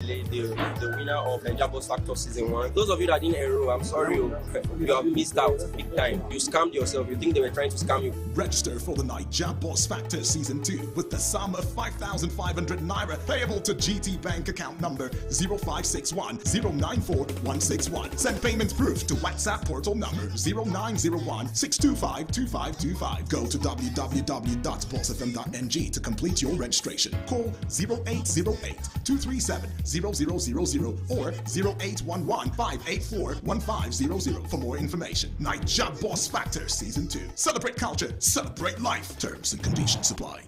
The winner of Nigeria Boss Factor Season 1. Those of you that didn't enroll, I'm sorry, you have missed out big time. You scammed yourself. You think they were trying to scam you. Register for the Nigeria Boss Factor Season 2 with the sum of 5,500 Naira payable to GT Bank account number 0561 094 161. Send payment proof to WhatsApp portal number 0901 625 2525. Go to www.bossfm.ng to complete your registration. Call 0808 237 0000 or 0811 584 1500 for more information. Nigeria Boss Factor Season 2. Celebrate culture, celebrate life. Terms and conditions apply.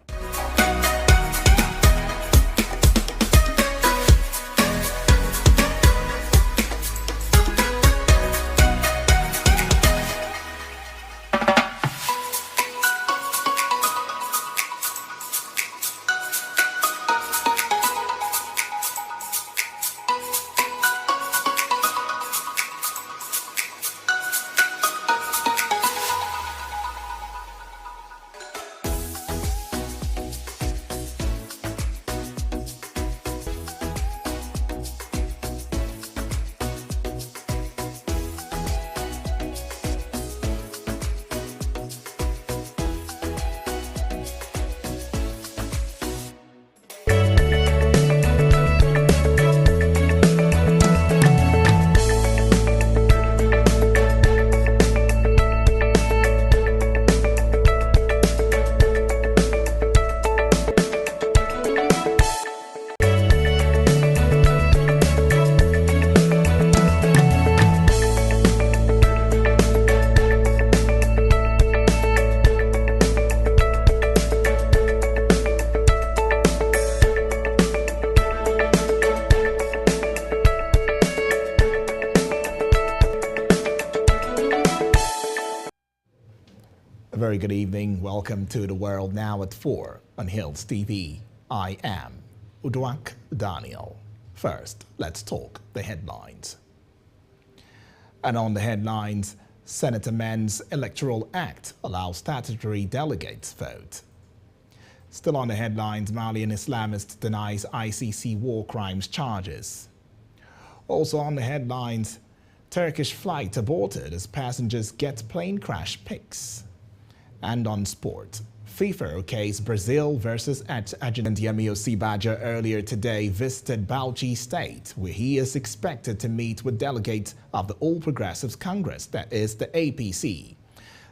A very good evening. Welcome to The World Now at 4 on Hills TV. I am Uduak Daniel. First, let's talk the headlines. And on the headlines, Senate amends Electoral Act allows statutory delegates vote. Still on the headlines, Malian Islamist denies ICC war crimes charges. Also on the headlines, Turkish flight aborted as passengers get plane crash pics. And on sport, FIFA okays Brazil versus Argentina. Yemi Osinbajo earlier today visited Bauchi State, where he is expected to meet with delegates of the All Progressives Congress, that is the APC.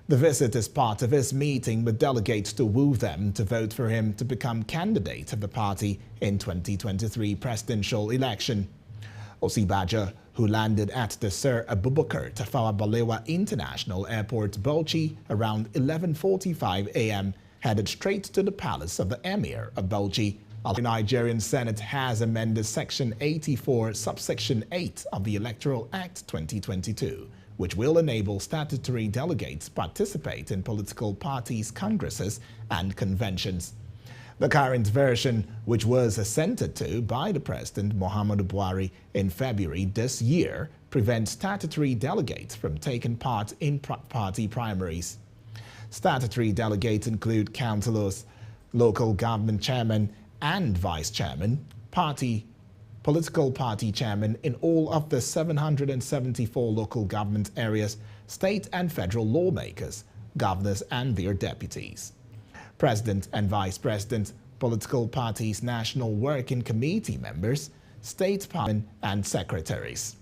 The visit is part of his meeting with delegates to woo them to vote for him to become candidate of the party in 2023 presidential election. Osinbajo, who landed at the Sir Abubakar Tafawa Balewa International Airport, Bauchi, around 11:45 a.m., headed straight to the palace of the Emir of Bauchi. The Nigerian Senate has amended Section 84, Subsection 8 of the Electoral Act 2022, which will enable statutory delegates participate in political parties' congresses and conventions. The current version, which was assented to by the President Muhammadu Buhari in February this year, prevents statutory delegates from taking part in party primaries. Statutory delegates include councillors, local government chairman and vice chairman, political party chairman in all of the 774 local government areas, state and federal lawmakers, governors and their deputies. President and Vice President, political parties' National Working Committee members, State Parliament and secretaries.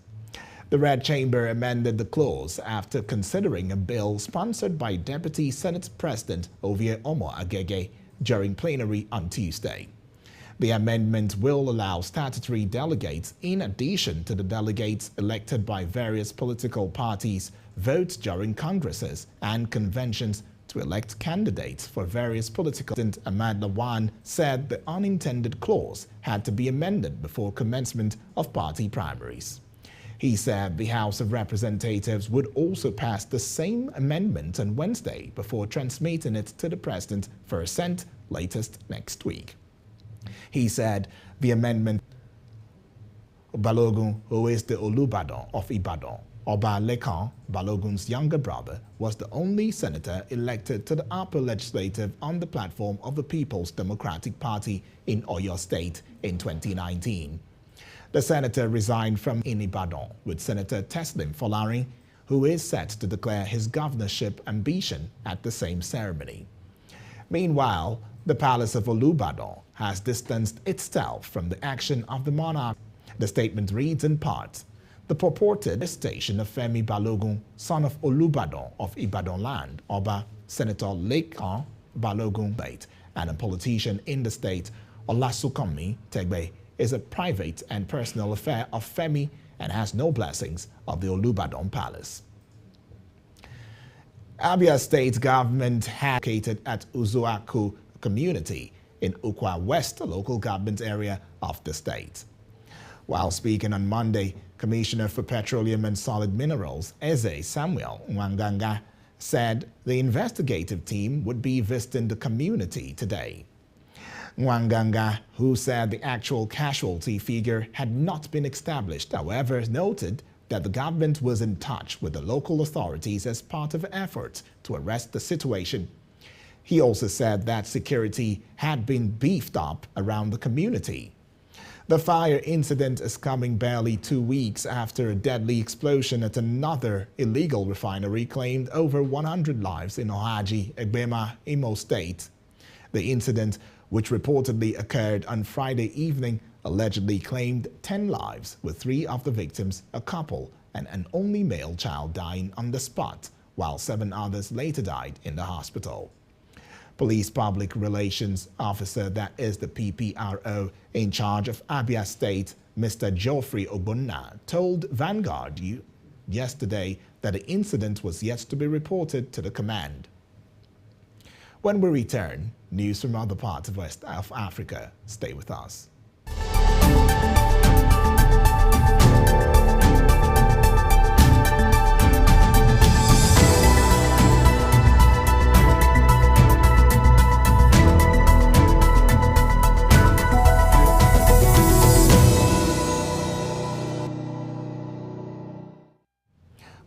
The Red Chamber amended the clause after considering a bill sponsored by Deputy Senate President Ovie Omo Agege during plenary on Tuesday. The amendment will allow statutory delegates, in addition to the delegates elected by various political parties, vote during congresses and conventions to elect candidates for various political. President Ahmad Lawan said the unintended clause had to be amended before commencement of party primaries. He said the House of Representatives would also pass the same amendment on Wednesday before transmitting it to the President for assent latest next week. He said the amendment Balogun, who is the Olubadan of Ibadan, Oba Lekan, Balogun's younger brother, was the only senator elected to the upper legislative on the platform of the People's Democratic Party in Oyo State in 2019. The senator resigned from Ibadan with Senator Teslim Folarin, who is set to declare his governorship ambition at the same ceremony. Meanwhile, the Palace of Olubadan has distanced itself from the action of the monarch. The statement reads in part, the purported station of Femi Balogun, son of Olubadan of Ibadan land, Oba Senator Lekan Balogun Bate, and a politician in the state, Olasukanmi Tegbe, is a private and personal affair of Femi and has no blessings of the Olubadan Palace. Abia State government had located at Uzuaku community in Ukwa West, a local government area of the state. While speaking on Monday, Commissioner for Petroleum and Solid Minerals, Eze Samuel Nwanganga, said the investigative team would be visiting the community today. Nwanganga, who said the actual casualty figure had not been established, however, noted that the government was in touch with the local authorities as part of efforts to arrest the situation. He also said that security had been beefed up around the community. The fire incident is coming barely 2 weeks after a deadly explosion at another illegal refinery claimed over 100 lives in Ohaji, Egbema, Imo State. The incident, which reportedly occurred on Friday evening, allegedly claimed 10 lives, with 3 of the victims a couple and an only male child dying on the spot, while 7 others later died in the hospital. Police Public Relations Officer, that is the PPRO, in charge of Abia State, Mr. Geoffrey Ogbonna, told Vanguard yesterday that the incident was yet to be reported to the command. When we return, news from other parts of West Africa. Stay with us.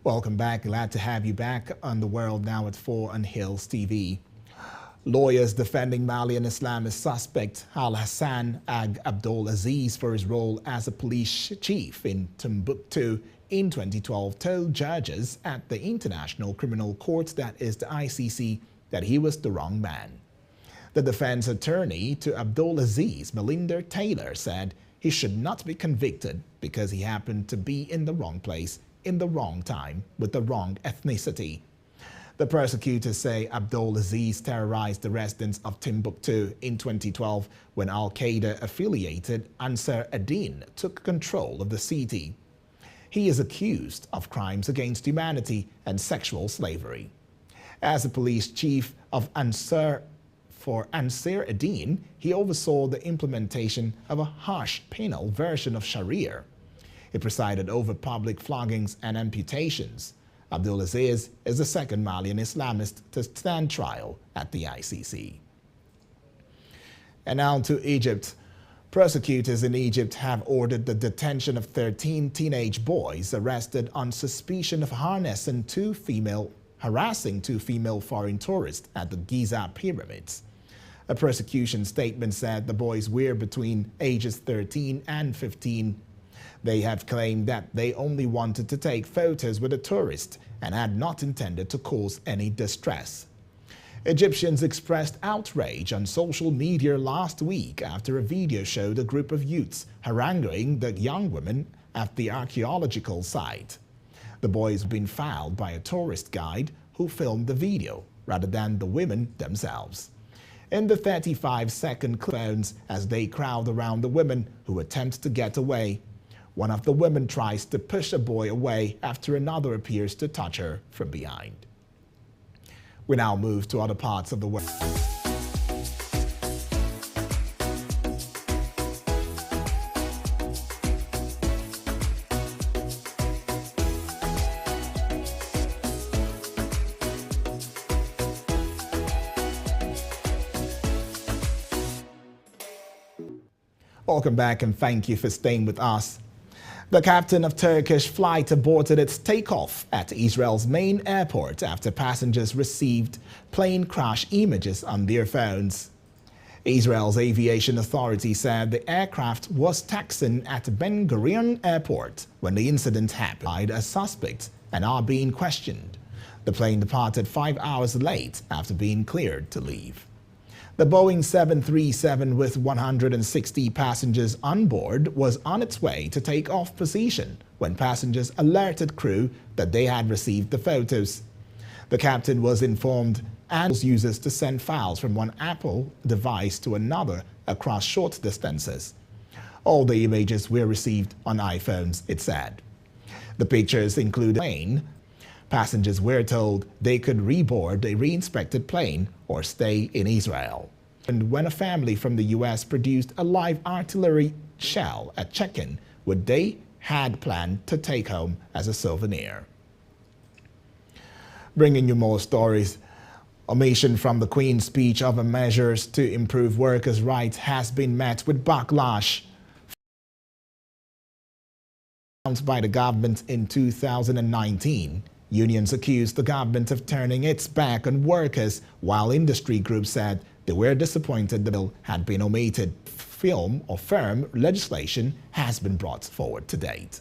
Welcome back. Glad to have you back on The World Now at 4 on Hills TV. Lawyers defending Malian Islamist suspect Al-Hassan Ag Abdul Aziz for his role as a police chief in Timbuktu in 2012 told judges at the International Criminal Court, that is the ICC, that he was the wrong man. The defense attorney to Abdul Aziz, Melinda Taylor, said he should not be convicted because he happened to be in the wrong place in the wrong time with the wrong ethnicity. The prosecutors say Abdul Aziz terrorized the residents of Timbuktu in 2012 when Al-Qaeda-affiliated Ansar ad-Din took control of the city. He is accused of crimes against humanity and sexual slavery. As a police chief of Ansar ad-Din, he oversaw the implementation of a harsh penal version of Sharia. He presided over public floggings and amputations. Abdul Aziz is the second Malian Islamist to stand trial at the ICC. And now to Egypt. Prosecutors in Egypt have ordered the detention of 13 teenage boys arrested on suspicion of harassing two female foreign tourists at the Giza pyramids. A prosecution statement said the boys were between ages 13 and 15. They have claimed that they only wanted to take photos with a tourist and had not intended to cause any distress. Egyptians expressed outrage on social media last week after a video showed a group of youths haranguing the young women at the archaeological site. The boys had been fouled by a tourist guide who filmed the video rather than the women themselves. In the 35-second clips as they crowd around the women who attempt to get away, one of the women tries to push a boy away after another appears to touch her from behind. We now move to other parts of the world. Welcome back and thank you for staying with us. The captain of Turkish flight aborted its takeoff at Israel's main airport after passengers received plane crash images on their phones. Israel's aviation authority said the aircraft was taxiing at Ben Gurion Airport when the incident happened as suspects and are being questioned. The plane departed 5 hours late after being cleared to leave. The Boeing 737 with 160 passengers on board was on its way to take off position when passengers alerted crew that they had received the photos. The captain was informed and uses to send files from one Apple device to another across short distances. All the images were received on iPhones, it said. The pictures included a plane. Passengers were told they could reboard a re-inspected plane or stay in Israel. And when a family from the U.S. produced a live artillery shell at check-in, what they had planned to take home as a souvenir. Bringing you more stories. Omission from the Queen's speech of measures to improve workers' rights has been met with backlash by the government in 2019. Unions accused the government of turning its back on workers, while industry groups said they were disappointed the bill had been omitted. Firm legislation has been brought forward to date.